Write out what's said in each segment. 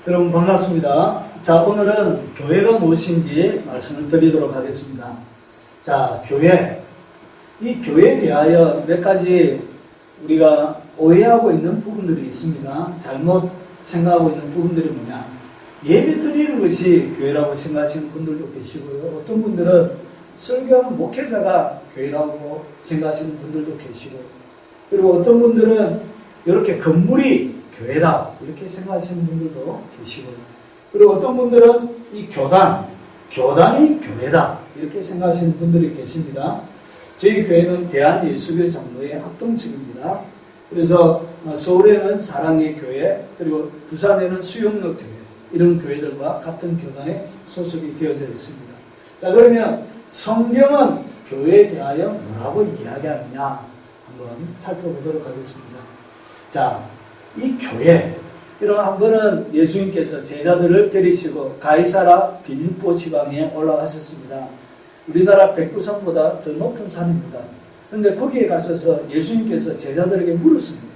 여러분 반갑습니다. 자, 오늘은 교회가 무엇인지 말씀을 드리도록 하겠습니다. 자, 교회. 이 교회에 대하여 몇 가지 우리가 오해하고 있는 부분들이 있습니다. 잘못 생각하고 있는 부분들이 뭐냐. 예배 드리는 것이 교회라고 생각하시는 분들도 계시고요. 어떤 분들은 설교하는 목회자가 교회라고 생각하시는 분들도 계시고, 그리고 어떤 분들은 이렇게 건물이 교회다 이렇게 생각하시는 분들도 계시고, 그리고 어떤 분들은 이 교단이 교회다 이렇게 생각하시는 분들이 계십니다. 저희 교회는 대한예수교 장로의 합동측입니다. 그래서 서울에는 사랑의 교회, 그리고 부산에는 수영로 교회, 이런 교회들과 같은 교단에 소속이 되어져 있습니다. 자, 그러면 성경은 교회에 대하여 뭐라고 이야기하느냐 한번 살펴보도록 하겠습니다. 자, 이 교회, 이런 한 번은 예수님께서 제자들을 데리시고 가이사라 빌립보 지방에 올라가셨습니다. 우리나라 백두산보다 더 높은 산입니다. 그런데 거기에 가셔서 예수님께서 제자들에게 물었습니다.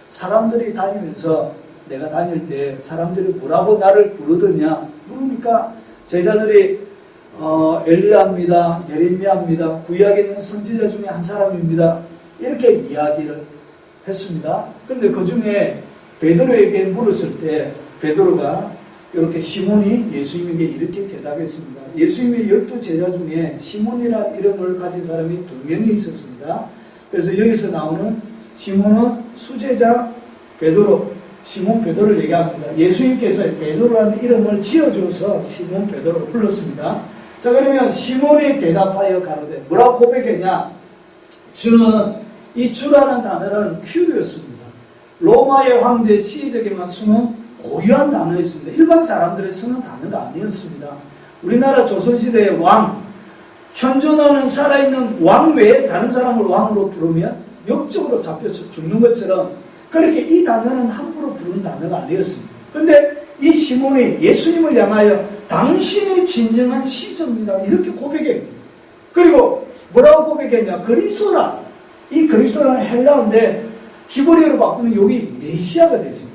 사람들이 다니면서 내가 다닐 때 사람들이 뭐라고 나를 부르더냐 물으니까 제자들이 엘리야입니다, 예레미야입니다, 구약에 있는 선지자 중에 한 사람입니다, 이렇게 이야기를 했습니다. 그런데 그 중에 베드로에게 물었을 때 베드로가 이렇게 시몬이 예수님에게 이렇게 대답했습니다. 예수님의 12제자 중에 시몬이라는 이름을 가진 사람이 2명이 있었습니다. 그래서 여기서 나오는 시몬은 수제자 베드로, 시몬 베드로를 얘기합니다. 예수님께서 베드로라는 이름을 지어줘서 시몬 베드로로 불렀습니다. 자, 그러면 시몬이 대답하여 가로되 뭐라고 고백했냐? 주는, 이 주라는 단어는 큐리였습니다. 로마의 황제 시적에만 쓰는 고유한 단어였습니다. 일반 사람들이 쓰는 단어가 아니었습니다. 우리나라 조선시대의 왕, 현존하는 살아있는 왕 외에 다른 사람을 왕으로 부르면 역적으로 잡혀서 죽는 것처럼 그렇게 이 단어는 함부로 부르는 단어가 아니었습니다. 그런데 이 시몬이 예수님을 향하여 당신이 진정한 시저입니다 이렇게 고백해요. 그리고 뭐라고 고백했냐? 그리스도라. 이 그리스도라는 헬라어인데 히브리어로 바꾸면 여기 메시아가 되죠.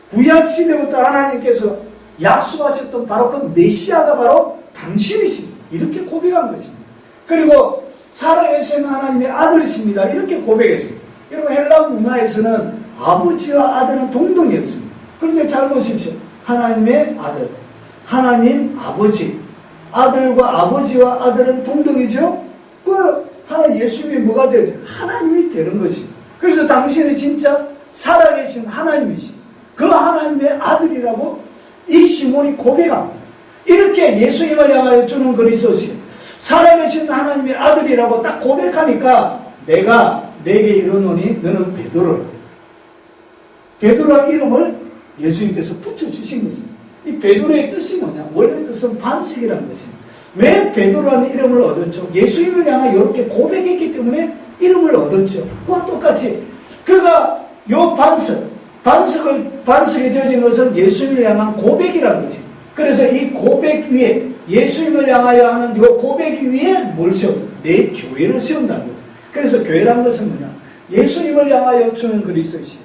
구약시대부터 하나님께서 약속하셨던 바로 그 메시아가 바로 당신이십니다. 이렇게 고백한 것입니다. 그리고 살아계신 하나님의 아들이십니다. 이렇게 고백했습니다. 여러분, 헬라 문화에서는 아버지와 아들은 동등이었습니다. 그런데 잘 보십시오. 하나님의 아들, 하나님 아버지, 아들과 아버지와 아들은 동등이죠. 그 하나 예수님이 뭐가 되죠? 하나님이 되는 것입니다. 그래서 당신이 진짜 살아계신 하나님이시, 그 하나님의 아들이라고 이 시몬이 고백합니다. 이렇게 예수님을 향하여 주는 그리스도시, 살아계신 하나님의 아들이라고 딱 고백하니까 내가 내게 이르노니 너는 베드로라. 베드로라는 이름을 예수님께서 붙여주신 것입니다. 이 베드로의 뜻이 뭐냐? 원래 뜻은 반석이라는 것입니다. 왜 베드로라는 이름을 얻었죠? 예수님을 향하여 이렇게 고백했기 때문에 이름을 얻었죠. 그와 똑같이 그가 요 반석이 되어진 것은 예수님을 향한 고백이라는 것입니다. 그래서 이 고백 위에, 예수님을 향하여 하는 이 고백 위에 뭘 세워? 내 교회를 세운다는 거죠. 그래서 교회라는 것은 뭐냐? 예수님을 향하여 주는 그리스도이시,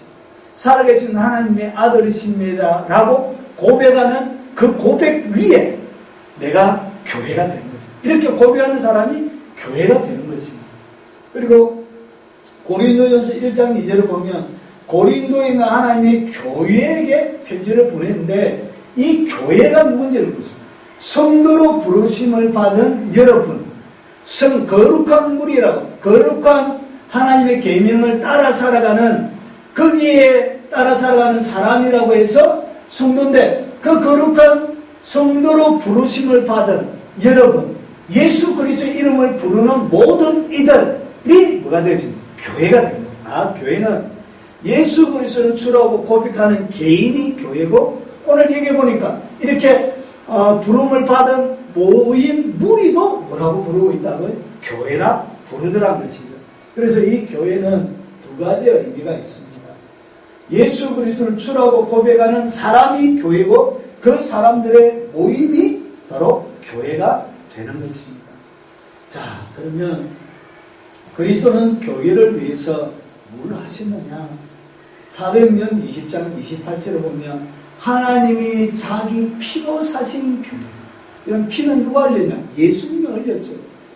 살아계신 하나님의 아들이십니다 라고 고백하는 그 고백 위에 내가 교회가 되는 거죠. 이렇게 고백하는 사람이 교회가 되는 것입니다. 그리고 고린도전서 1장 2절을 보면 고린도에 있는 하나님의 교회에게 편지를 보냈는데 이 교회가 누군지를 보십시오. 성도로 부르심을 받은 여러분, 거룩한 무리라고, 거룩한 하나님의 계명을 따라 살아가는, 거기에 따라 살아가는 사람이라고 해서 성도인데, 그 거룩한 성도로 부르심을 받은 여러분, 예수 그리스도의 이름을 부르는 모든 이들이 뭐가 되지? 교회가 되는 거죠. 아, 교회는 예수 그리스도를 주라고 고백하는 개인이 교회고, 오늘 얘기해 보니까 이렇게 부름을 받은 모인 무리도 뭐라고 부르고 있다고요? 교회라 부르더라는 것이죠. 그래서 이 교회는 두 가지의 의미가 있습니다. 예수 그리스도를 주라고 고백하는 사람이 교회고, 그 사람들의 모임이 바로 교회가 되는 것입니다. 자, 그러면 그리스도는 교회를 위해서 뭘 하셨느냐? 사도행전 20장 28절을 보면 하나님이 자기 피로 사신 교회. 이런 피는 누가 흘렸냐? 예수님이 흘렸죠.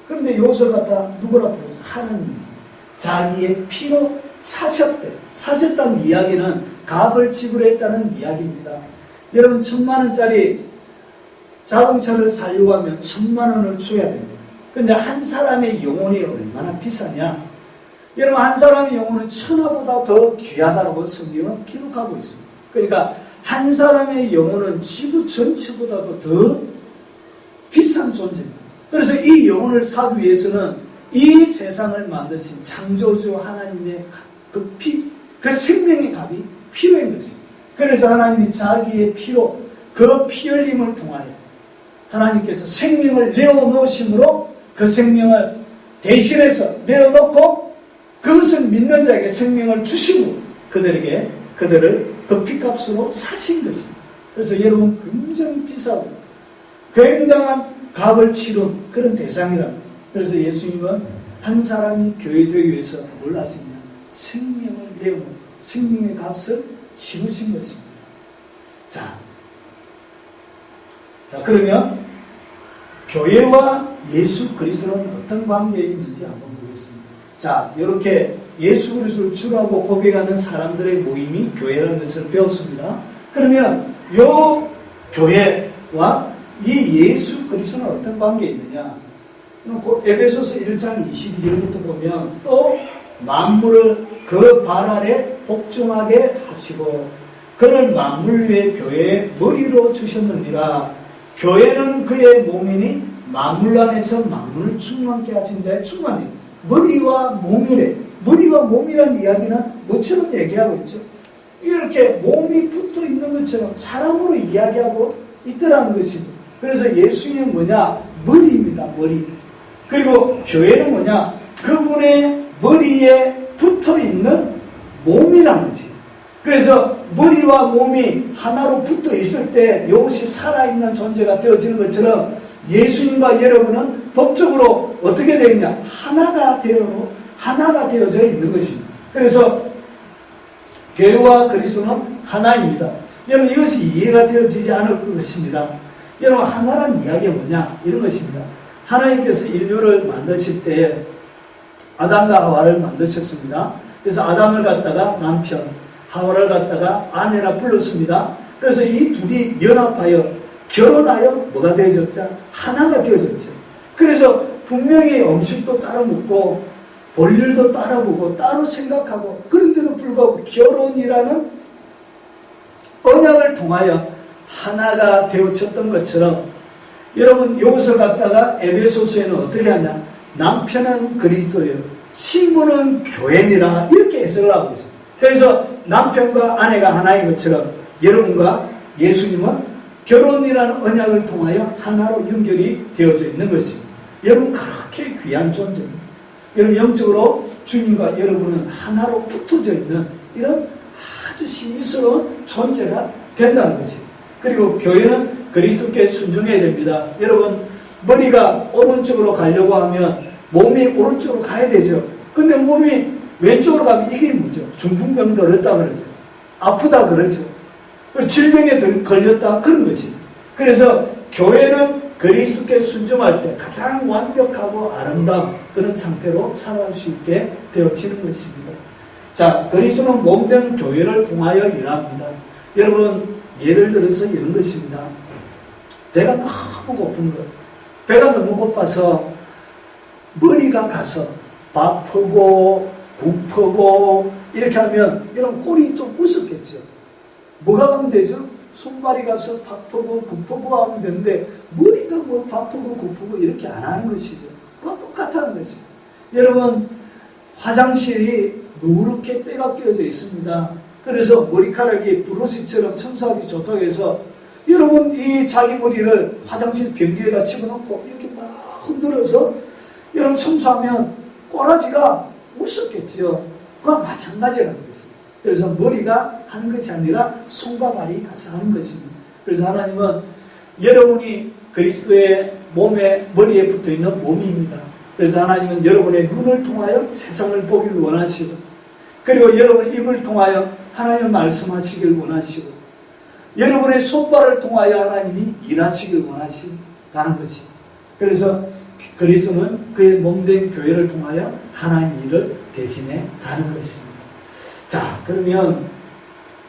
그런데 여기서 갖다 누구라 부르죠? 하나님이 자기의 피로 사셨대. 사셨다는 이야기는 값을 지불했다는 이야기입니다. 여러분 10,000,000원짜리 자동차를 사려고 하면 10,000,000원을 줘야 됩니다. 근데 한 사람의 영혼이 얼마나 비싸냐? 여러분 한 사람의 영혼은 천하보다 더 귀하다고 성경은 기록하고 있습니다. 그러니까 한 사람의 영혼은 지구 전체보다도 더 비싼 존재입니다. 그래서 이 영혼을 사기 위해서는 이 세상을 만드신 창조주 하나님의 그 생명의 값이 필요한 것입니다. 그래서 하나님이 자기의 피로 그 피 흘림을 통하여 하나님께서 생명을 내어놓으심으로 그 생명을 대신해서 내어놓고 그것을 믿는 자에게 생명을 주시고 그들을 그 피값으로 사신 것입니다. 그래서 여러분 굉장히 비싸고 굉장한 값을 치른 그런 대상이라는 거죠. 그래서 예수님은 한 사람이 교회 되기 위해서 뭘 하시냐? 생명을 내어놓고 생명의 값을 치르신 것입니다. 자, 그러면 교회와 예수 그리스도는 어떤 관계에 있는지 한번 보겠습니다. 자, 이렇게 예수 그리스도를 주라고 고백하는 사람들의 모임이 교회라는 것을 배웠습니다. 그러면 이 교회와 이 예수 그리스도는 어떤 관계에 있느냐? 에베소서 1장 22절부터 보면 또 만물을 그 발 아래 복종하게 하시고 그를 만물 위에 교회의 머리로 주셨느니라. 교회는 그의 몸이니 만물 안에서 만물을 충만케 하신 자의 충만이 머리와 몸이래. 머리와 몸이라는 이야기는 뭐처럼 얘기하고 있죠? 이렇게 몸이 붙어 있는 것처럼 사람으로 이야기하고 있더라는 것이죠. 그래서 예수님은 뭐냐? 머리입니다. 머리. 그리고 교회는 뭐냐? 그분의 머리에 붙어 있는 몸이라는 거지. 그래서 머리와 몸이 하나로 붙어 있을 때 이것이 살아있는 존재가 되어지는 것처럼 예수님과 여러분은 법적으로 어떻게 되어 있냐? 하나가 되어져 있는 것입니다. 그래서 교회와 그리스도는 하나입니다. 여러분 이것이 이해가 되어지지 않을 것입니다. 여러분 하나란 이야기가 뭐냐? 이런 것입니다. 하나님께서 인류를 만드실 때 아담과 하와를 만드셨습니다. 그래서 아담을 갖다가 남편, 하와를 갖다가 아내라 불렀습니다. 그래서 이 둘이 연합하여 결혼하여 뭐가 되어졌죠? 하나가 되어졌죠. 그래서 분명히 음식도 따라 먹고 볼일도 따라 보고 따로 생각하고 그런데도 불구하고 결혼이라는 언약을 통하여 하나가 되어졌던 것처럼 여러분 이것을 갖다가 에베소서에는 어떻게 하냐? 남편은 그리스도예요. 신부는 교회니라 이렇게 해석을 하고 있습니다. 그래서 남편과 아내가 하나인 것처럼 여러분과 예수님은 결혼이라는 언약을 통하여 하나로 연결이 되어져 있는 것입니다. 여러분 그렇게 귀한 존재입니다. 여러분 영적으로 주님과 여러분은 하나로 붙어져 있는 이런 아주 신비스러운 존재가 된다는 것입니다. 그리고 교회는 그리스도께 순종해야 됩니다. 여러분 머리가 오른쪽으로 가려고 하면 몸이 오른쪽으로 가야 되죠. 근데 몸이 왼쪽으로 가면 이게 뭐죠? 중풍병 걸렸다 그러죠. 아프다 그러죠. 질병에 걸렸다 그런 것이. 그래서 교회는 그리스도께 순종할 때 가장 완벽하고 아름다운 그런 상태로 살아갈 수 있게 되어지는 것입니다. 자, 그리스도는 몸된 교회를 통하여 일합니다. 여러분 예를 들어서 이런 것입니다. 배가 너무 고픈 거. 배가 너무 고파서 머리가 가서 밥하고 국하고 이렇게 하면 이런 꼴이 좀 우습겠죠. 뭐가 가면 되죠? 손발이 가서 밥하고 국하고 하면 되는데 머리가 뭐 밥하고 국하고 이렇게 안 하는 것이죠. 그건 똑같다는 것이죠. 여러분 화장실이 누렇게 때가 끼어져 있습니다. 그래서 머리카락이 브러쉬처럼 청소하기 좋다고 해서 여러분 이 자기 머리를 화장실 변기에다 집어넣고 이렇게 막 흔들어서 여러분 청소하면 꼬라지가 우습겠지요. 그건 마찬가지라는 것입니다. 그래서 머리가 하는 것이 아니라 손과 발이 가서 하는 것입니다. 그래서 하나님은 여러분이 그리스도의 몸에 머리에 붙어있는 몸입니다. 그래서 하나님은 여러분의 눈을 통하여 세상을 보기를 원하시고 그리고 여러분 입을 통하여 하나님을 말씀하시길 원하시고 여러분의 손발을 통하여 하나님이 일하시길 원하신다는 것이죠. 그래서 그리스도는 그의 몸된 교회를 통하여 하나님의 일을 대신해 가는 것입니다. 자, 그러면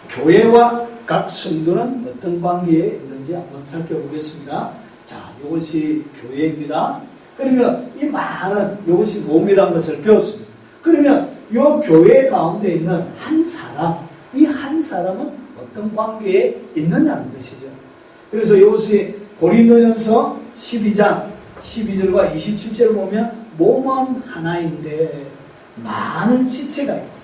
교회와 각 성도는 어떤 관계에 있는지 한번 살펴보겠습니다. 자, 이것이 교회입니다. 그러면 이 많은 이것이 몸이라는 것을 배웠습니다. 그러면 이 교회 가운데 있는 한 사람, 이 한 사람은 어떤 관계에 있느냐는 것이죠. 그래서 이것이 고린도전서 12장 12절과 27절을 보면 몸은 하나인데 많은 지체가 있고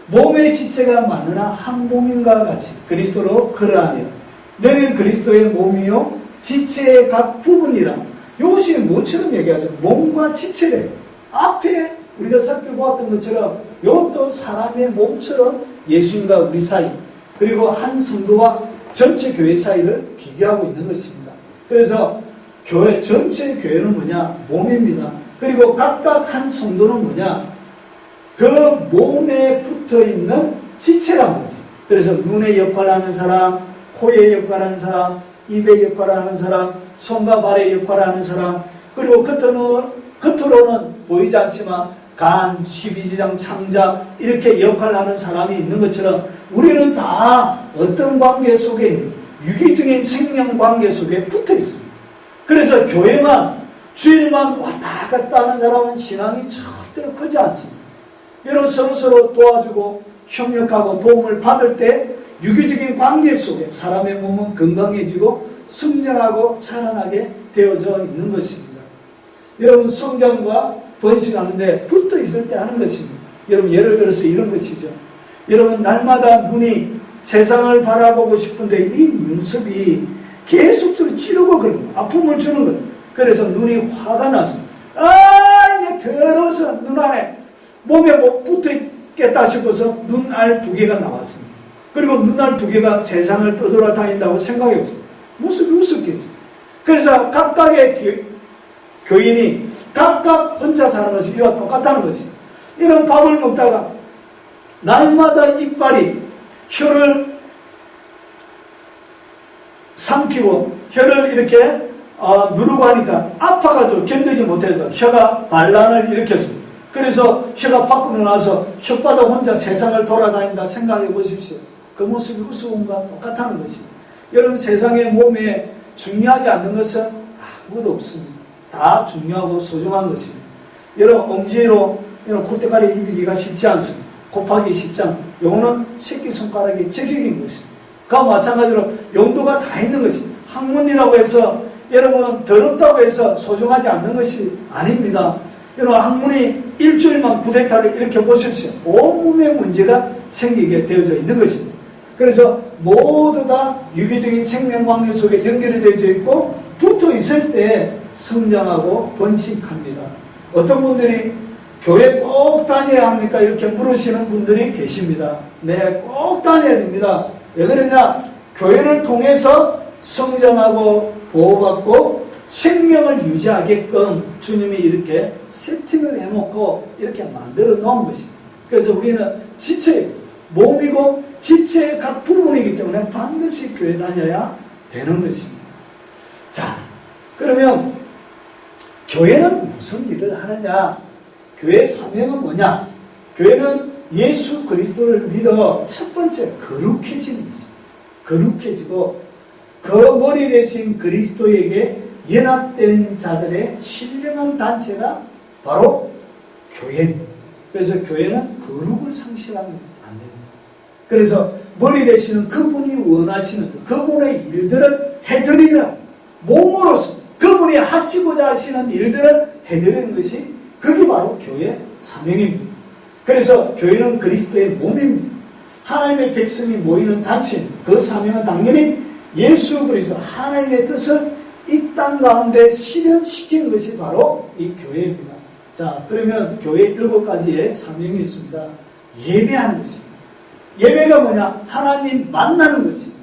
몸의 지체가 많으나 한 몸인과 같이 그리스도로 그러하니라. 너는 그리스도의 몸이요 지체의 각 부분이라. 이것이 뭐처럼 얘기하죠? 몸과 지체래. 앞에 우리가 살펴보았던 것처럼 이것도 사람의 몸처럼 예수님과 우리 사이 그리고 한 성도와 전체 교회 사이를 비교하고 있는 것입니다. 그래서 교회 전체 교회는 뭐냐? 몸입니다. 그리고 각각 한 성도는 뭐냐? 그 몸에 붙어있는 지체라는 것이죠. 그래서 눈의 역할을 하는 사람, 코의 역할을 하는 사람, 입의 역할을 하는 사람, 손과 발의 역할을 하는 사람, 그리고 겉으로는 보이지 않지만 간, 12지장, 창자 이렇게 역할을 하는 사람이 있는 것처럼 우리는 다 어떤 관계 속에 있는 유기적인 생명 관계 속에 붙어 있습니다. 그래서 교회만 주일만 왔다 갔다 하는 사람은 신앙이 절대로 크지 않습니다. 여러분 서로 도와주고 협력하고 도움을 받을 때 유기적인 관계 속에 사람의 몸은 건강해지고 성장하고 자라나게 되어져 있는 것입니다. 여러분 성장과 번식하는데 붙어 있을 때 하는 것입니다. 여러분 예를 들어서 이런 것이죠. 여러분 날마다 눈이 세상을 바라보고 싶은데 이 눈썹이 계속적으로 찌르고 그런 거예요. 아픔을 주는 거예요. 그래서 눈이 화가 났습니다. 이게 더러워서 눈 안에 몸에 못 붙어 있겠다 싶어서 눈알 2개가 나왔습니다. 그리고 눈알 2개가 세상을 떠돌아다닌다고 생각해 보세요. 모습이 우습겠죠. 그래서 각각의 교인이 각각 혼자 사는 것이 이와 똑같다는 것이죠. 이런 밥을 먹다가 날마다 이빨이 혀를 삼키고 혀를 이렇게 누르고 하니까 아파가지고 견디지 못해서 혀가 반란을 일으켰습니다. 그래서 혀가 밖으로 나와서 혓바닥 혼자 세상을 돌아다닌다 생각해 보십시오. 그 모습이 우스움과 똑같다는 것입니다. 여러분 세상의 몸에 중요하지 않는 것은 아무것도 없습니다. 다 중요하고 소중한 것입니다. 여러분 엄지로 콧대가리 입히기가 쉽지 않습니다. 곱하기 쉽지 않습니다. 요거는 새끼손가락의 제격인 것입니다. 그와 마찬가지로 용도가 다 있는 것입니다. 학문이라고 해서 여러분 더럽다고 해서 소중하지 않는 것이 아닙니다. 여러분 학문이 일주일만 구데타를 일으켜 보십시오. 온몸에 문제가 생기게 되어져 있는 것입니다. 그래서 모두 다 유기적인 생명관계 속에 연결이 되어져 있고 붙어 있을 때 성장하고 번식합니다. 어떤 분들이 교회 꼭 다녀야 합니까? 이렇게 물으시는 분들이 계십니다. 네, 꼭 다녀야 됩니다. 왜 그러냐? 교회를 통해서 성장하고 보호받고 생명을 유지하게끔 주님이 이렇게 세팅을 해놓고 이렇게 만들어 놓은 것입니다. 그래서 우리는 지체, 몸이고 지체의 각 부분이기 때문에 반드시 교회 다녀야 되는 것입니다. 자, 그러면 교회는 무슨 일을 하느냐? 교회의 사명은 뭐냐? 교회는 예수 그리스도를 믿어 첫 번째 거룩해지는 것입니다. 거룩해지고 그 머리 대신 그리스도에게 연합된 자들의 신령한 단체가 바로 교회입니다. 그래서 교회는 거룩을 상실하면 안 됩니다. 그래서 머리 되시는 그분이 원하시는 그분의 일들을 해드리는 몸으로서 그분이 하시고자 하시는 일들을 해드리는 것이 그게 바로 교회의 사명입니다. 그래서 교회는 그리스도의 몸입니다. 하나님의 백성이 모이는 단체입니다. 그 사명은 당연히 예수 그리스도 하나님의 뜻을 이 땅 가운데 실현시키는 것이 바로 이 교회입니다. 자, 그러면 교회 7가지의 사명이 있습니다. 예배하는 것입니다. 예배가 뭐냐? 하나님 만나는 것입니다.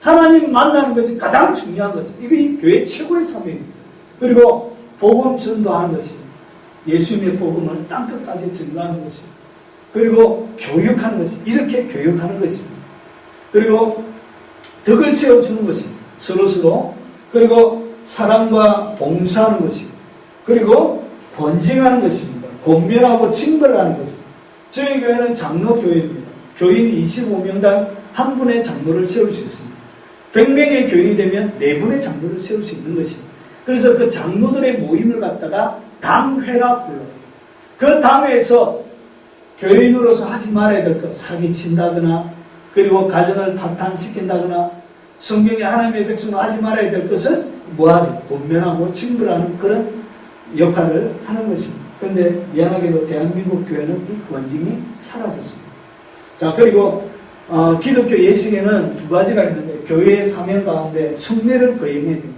하나님 만나는 것이 가장 중요한 것입니다. 이게 교회 최고의 사명입니다. 그리고 복음 전도하는 것입니다. 예수님의 복음을 땅끝까지 전가하는 것입니다. 그리고 교육하는 것입니다. 이렇게 교육하는 것입니다. 그리고 덕을 세워주는 것입니다. 서로서로. 그리고 사랑과 봉사하는 것이고, 그리고 권징하는 것입니다. 권면하고 징벌하는 것입니다. 저희 교회는 장로교회입니다. 교인 25명당 한 분의 장로를 세울 수 있습니다. 100명의 교인이 되면 4분의 장로를 세울 수 있는 것입니다. 그래서 그 장로들의 모임을 갖다가 담회라 불러요. 그 담회에서 교인으로서 하지 말아야 될 것, 사기친다거나, 그리고 가정을 파탄시킨다거나, 성경에 하나님의 백성으로 하지 말아야 될 것을 뭐하죠? 권면하고 징벌하는 그런 역할을 하는 것입니다. 그런데 미안하게도 대한민국 교회는 이 권징이 사라졌습니다. 자, 그리고 기독교 예식에는 2가지가 있는데, 교회의 사명 가운데 성례를 거행해야 됩니다.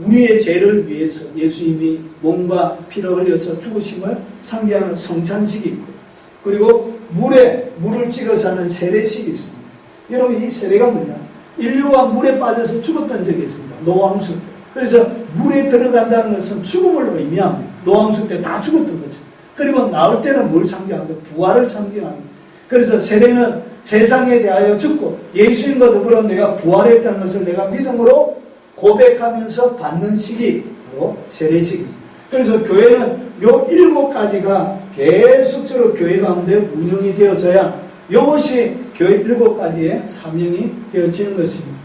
우리의 죄를 위해서 예수님이 몸과 피를 흘려서 죽으심을 상기하는 성찬식이 있고, 그리고 물을 찍어서 하는 세례식이 있습니다. 여러분, 이 세례가 뭐냐? 인류가 물에 빠져서 죽었던 적이 있습니다. 노왕수 때. 그래서 물에 들어간다는 것은 죽음을 의미합니다. 노왕수 때 다 죽었던 거죠. 그리고 나올 때는 뭘 상징하죠? 부활을 상징합니다. 그래서 세례는 세상에 대하여 죽고 예수님과 더불어 내가 부활했다는 것을 내가 믿음으로 고백하면서 받는 시기, 바로 세례식입니다. 그래서 교회는 요 7가지가 계속적으로 교회 가운데 운영이 되어져야 이것이 교회 7가지의 사명이 되어지는 것입니다.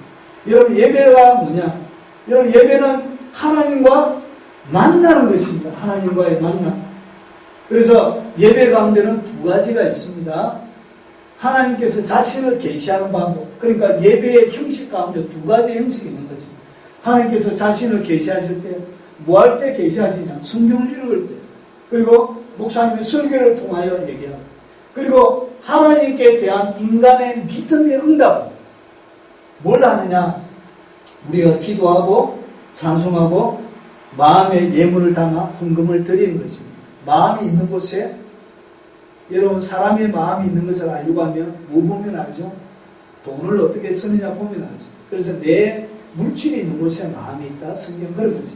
여러분, 예배가 뭐냐? 여러분, 예배는 하나님과 만나는 것입니다. 하나님과의 만남. 그래서 예배 가운데는 2가지가 있습니다. 하나님께서 자신을 계시하는 방법. 그러니까 예배의 형식 가운데 2가지 형식이 있는 것입니다. 하나님께서 자신을 계시하실 때, 뭐 할 때 계시하시냐? 성경을 읽을 때. 그리고 목사님의 설교를 통하여 얘기하고. 그리고 하나님께 대한 인간의 믿음의 응답. 뭘 하느냐? 우리가 기도하고 찬송하고 마음의 예물을 담아 헌금을 드리는 것입니다. 마음이 있는 곳에, 여러분, 사람의 마음이 있는 것을 알려고 하면 뭐 보면 알죠? 돈을 어떻게 쓰느냐 보면 알죠. 그래서 내 물질이 있는 곳에 마음이 있다. 성경 그런 거지.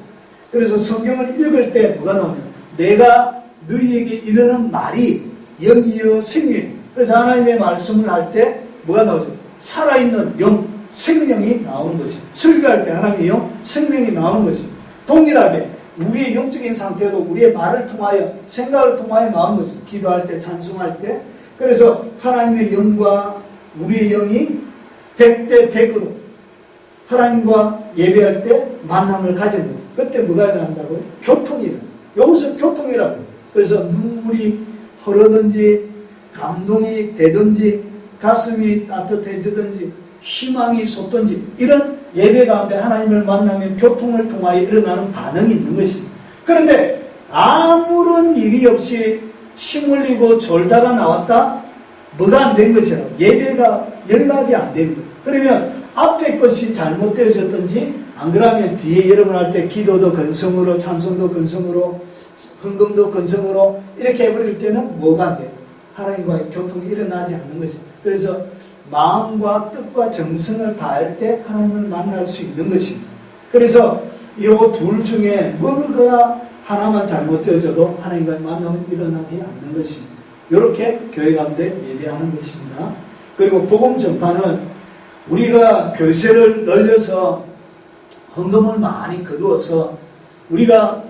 그래서 성경을 읽을 때 뭐가 나오냐? 내가 너희에게 이르는 말이 영이요 생명이요. 그래서 하나님의 말씀을 할 때 뭐가 나오죠? 살아있는 영, 생명이 나오는 것입니다. 설교할 때 하나님의 영, 생명이 나오는 것입니다. 동일하게 우리의 영적인 상태도 우리의 말을 통하여, 생각을 통하여 나오는 거죠. 기도할 때, 찬송할 때. 그래서 하나님의 영과 우리의 영이 100대 100으로 하나님과 예배할 때 만남을 가지는 거죠. 그때 뭐가 일어난다고요? 교통이 일어나요. 여기서 교통이라고 해요. 그래서 눈물이 흐르든지, 감동이 되든지, 가슴이 따뜻해지든지, 희망이 솟든지, 이런 예배 가운데 하나님을 만나면 교통을 통하여 일어나는 반응이 있는 것입니다. 그런데 아무런 일이 없이 침 흘리고 졸다가 나왔다? 뭐가 안 된 것이라고? 예배가 연락이 안 된 거예요. 그러면 앞에 것이 잘못되어졌든지, 안 그러면 뒤에 여러분 할 때 기도도 건성으로, 찬송도 건성으로, 헌금도 건성으로 이렇게 해버릴 때는 뭐가 안 돼요? 하나님과의 교통이 일어나지 않는 것입니다. 그래서 마음과 뜻과 정성을 다할 때 하나님을 만날 수 있는 것입니다. 그래서 이 둘 중에 뭐가 하나만 잘못되어져도 하나님과의 만남은 일어나지 않는 것입니다. 이렇게 교회 가운데 예배하는 것입니다. 그리고 복음 전파는 우리가 교세를 늘려서 헌금을 많이 거두어서 우리가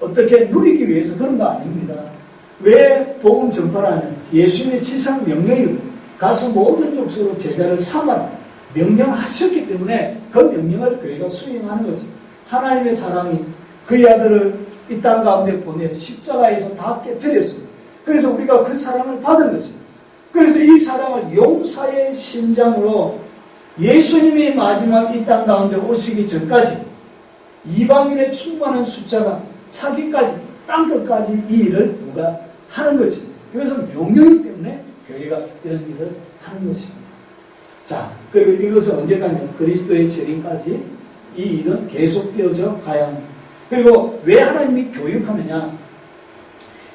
어떻게 누리기 위해서 그런 거 아닙니다. 왜 복음 전파를 하냐? 예수님의 지상 명령이거든요. 가서 모든 족속으로 제자를 삼아라 명령하셨기 때문에 그 명령을 교회가 수행하는 것입니다. 하나님의 사랑이 그의 아들을 이 땅 가운데 보내 십자가에서 다 깨뜨렸습니다. 그래서 우리가 그 사랑을 받은 것입니다. 그래서 이 사랑을 용사의 심장으로 예수님이 마지막 이 땅 가운데 오시기 전까지 이방인의 충만한 숫자가 차기까지 땅끝까지 이 일을 누가 하는 것입니다. 이것은 명령이기 때문에 교회가 이런 일을 하는 것입니다. 자, 그리고 이것은 언제까지? 그리스도의 재림까지 이 일은 계속되어져 가야 합니다. 그리고 왜 하나님이 교육하느냐?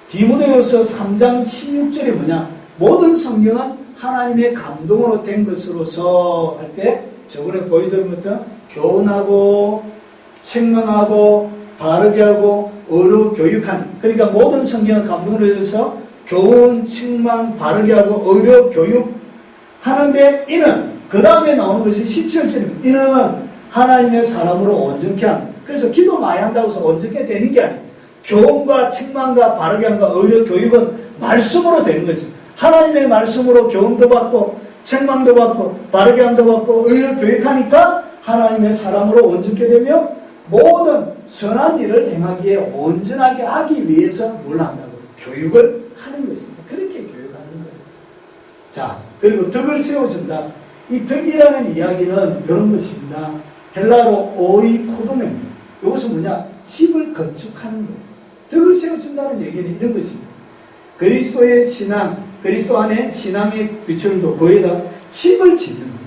디모데후서 3장 16절이 뭐냐? 모든 성경은 하나님의 감동으로 된 것으로서 할 때 저번에 보여드린 것처럼 교훈하고 책망하고 바르게 하고 의로 교육하는, 그러니까 모든 성경은 감동으로 되어서 교훈, 책망, 바르게 하고 의로 교육하는데 이는 그 다음에 나오는 것이 17절입니다. 이는 하나님의 사람으로 온전케 합니다. 그래서 기도 많이 한다고 해서 온전케 되는 게 아니에요. 교훈과 책망과 바르게 함과 의료 교육은 말씀으로 되는 것입니다. 하나님의 말씀으로 교훈도 받고 책망도 받고 바르게 함도 받고 의료 교육하니까 하나님의 사람으로 온전케 되며 모든 선한 일을 행하기에 온전하게 하기 위해서 뭘 한다고? 교육을 하는 것입니다. 그렇게 교육하는 거예요. 자, 그리고 덕을 세워준다. 이 덕이라는 이야기는 이런 것입니다. 헬라로 오이코도메입니다. 이것은 뭐냐? 집을 건축하는 거예요. 덕을 세워준다는 얘기는 이런 것입니다. 그리스도의 신앙, 그리스도 안에 신앙의 비추를 거기에다 집을 짓는 거예요.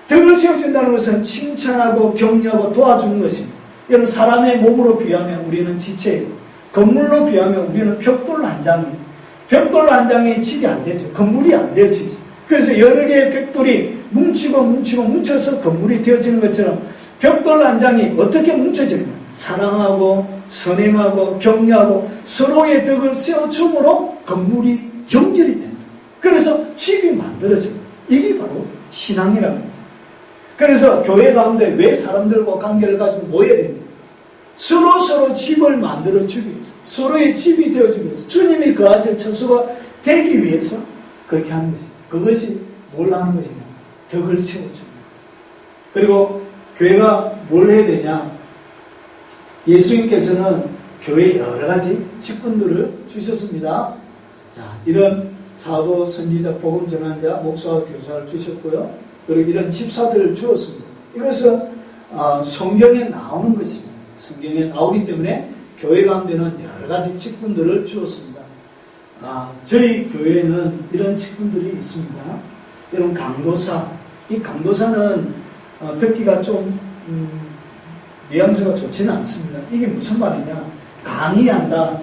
덕을 세워준다는 것은 칭찬하고 격려하고 도와주는 것입니다. 여러분, 사람의 몸으로 비하면 우리는 지체예요. 건물로 비하면 우리는 벽돌 한 장이에요. 벽돌 한 장이 집이 안 되죠. 건물이 안 되어지죠. 그래서 여러 개의 벽돌이 뭉쳐서 건물이 되어지는 것처럼 벽돌 한 장이 어떻게 뭉쳐지느냐? 사랑하고 선행하고 격려하고 서로의 덕을 세워줌으로 건물이 연결이 된다. 그래서 집이 만들어집니다. 이게 바로 신앙이라는 거죠. 그래서 교회 가운데 왜 사람들과 관계를 가지고 모여야 됩니까? 서로 집을 만들어주기 위해서, 서로의 집이 되어주기 위해서, 주님이 거하실 처소가 되기 위해서 그렇게 하는 것입니다. 그것이 뭘 하는 것이냐? 덕을 세워줍니다. 그리고 교회가 뭘 해야 되냐? 예수님께서는 교회에 여러 가지 직분들을 주셨습니다. 자, 이런 사도, 선지자, 복음 전환자, 목사와 교사를 주셨고요. 그리고 이런 집사들을 주었습니다. 이것은 성경에 나오는 것입니다. 성경에 나오기 때문에 교회 가운데는 여러 가지 직분들을 주었습니다. 저희 교회에는 이런 직분들이 있습니다. 이런 강도사. 이 강도사는 듣기가 좀 뉘앙스가 좋지는 않습니다. 이게 무슨 말이냐? 강의한다.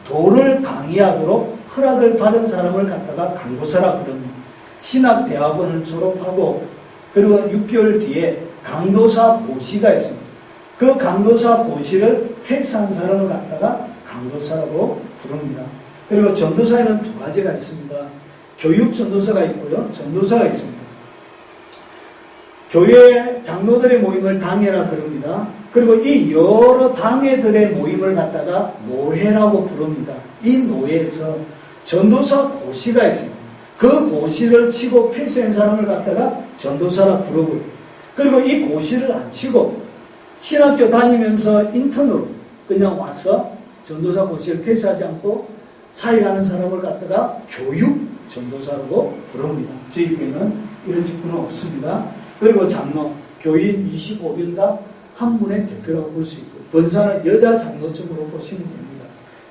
도를 강의하도록 허락을 받은 사람을 갖다가 강도사라 그럽니다. 신학대학원을 졸업하고 그리고 6개월 뒤에 강도사 고시가 있습니다. 그 강도사 고시를 패스한 사람을 갖다가 강도사라고 부릅니다. 그리고 전도사에는 두 가지가 있습니다. 교육 전도사가 있고요. 전도사가 있습니다. 교회 장로들의 모임을 당회라 그럽니다. 그리고 이 여러 당회들의 모임을 갖다가 노회라고 부릅니다. 이 노회에서 전도사 고시가 있습니다. 그 고시를 치고 패스한 사람을 갖다가 전도사라 부르고요. 그리고 이 고시를 안 치고 신학교 다니면서 인턴으로 그냥 와서 전도사 고시를 패스하지 않고 사역하는 사람을 갖다가 교육 전도사라고 부릅니다. 저희 교회는 이런 직분은 없습니다. 그리고 장로, 교인 25명당 한 분의 대표라고 볼 수 있고, 번사는 여자 장로쯤으로 보시면 됩니다.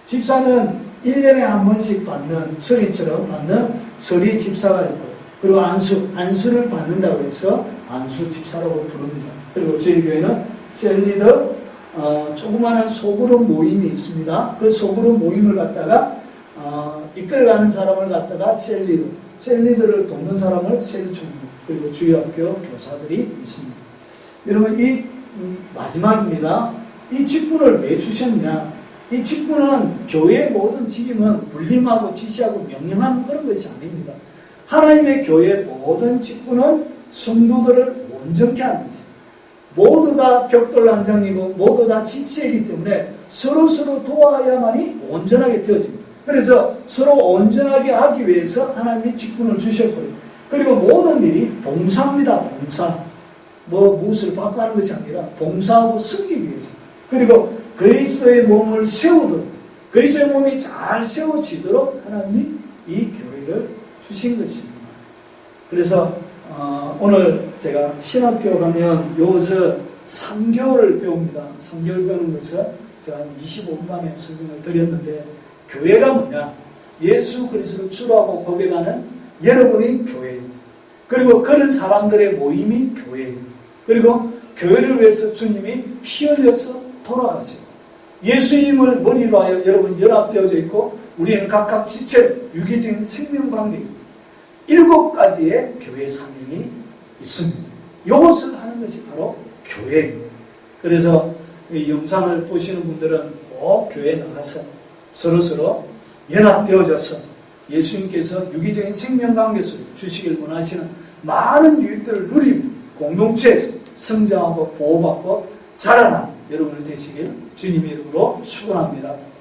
집사는 1년에 한 번씩 받는, 서리처럼 받는 서리 집사가 있고, 그리고 안수를 받는다고 해서 안수 집사라고 부릅니다. 그리고 저희 교회는 셀리더, 조그마한 소그룹 모임이 있습니다. 그 소그룹 모임을 갖다가 이끌어가는 사람을 갖다가 셀리더를 돕는 사람을 셀리총무, 그리고 주일학교 교사들이 있습니다. 여러분, 이 마지막입니다. 이 직분을 왜 주셨냐? 이 직분은 교회의 모든 직임은 군림하고 지시하고 명령하는 그런 것이 아닙니다. 하나님의 교회의 모든 직분은 성도들을 온전케 하는 것입니다. 모두 다 벽돌 한 장이고 모두 다 지체이기 때문에 서로 도와야만이 온전하게 되어집니다. 그래서 서로 온전하게 하기 위해서 하나님이 직분을 주셨고요. 그리고 모든 일이 봉사입니다. 봉사. 무엇을 바꾸는 것이 아니라 봉사하고 쓰기 위해서. 그리고 그리스도의 몸을 세우도록, 그리스도의 몸이 잘 세워지도록 하나님이 이 교회를 주신 것입니다. 그래서 오늘 제가 신학교 가면 여기서 3개월을 배웁니다. 3개월 배우는 것을 제가 한 25분 만에 설명을 드렸는데, 교회가 뭐냐? 예수 그리스도를 주로 하고 고백하는 여러분이 교회예요. 그리고 그런 사람들의 모임이 교회예요. 그리고 교회를 위해서 주님이 피 흘려서 돌아가시고, 예수님을 머리로 하여 여러분 연합되어져 있고, 우리는 각각 지체, 유기적인 생명관계입니다. 7가지의 교회 사명이 있습니다. 이것을 하는 것이 바로 교회입니다. 그래서 이 영상을 보시는 분들은 꼭 교회에 나가서 서로 연합되어져서 예수님께서 유기적인 생명관계 속에 주시길 원하시는 많은 유익들을 누리며 공동체에서 성장하고 보호받고 자라나는 여러분이 되시길 주님의 이름으로 축원합니다.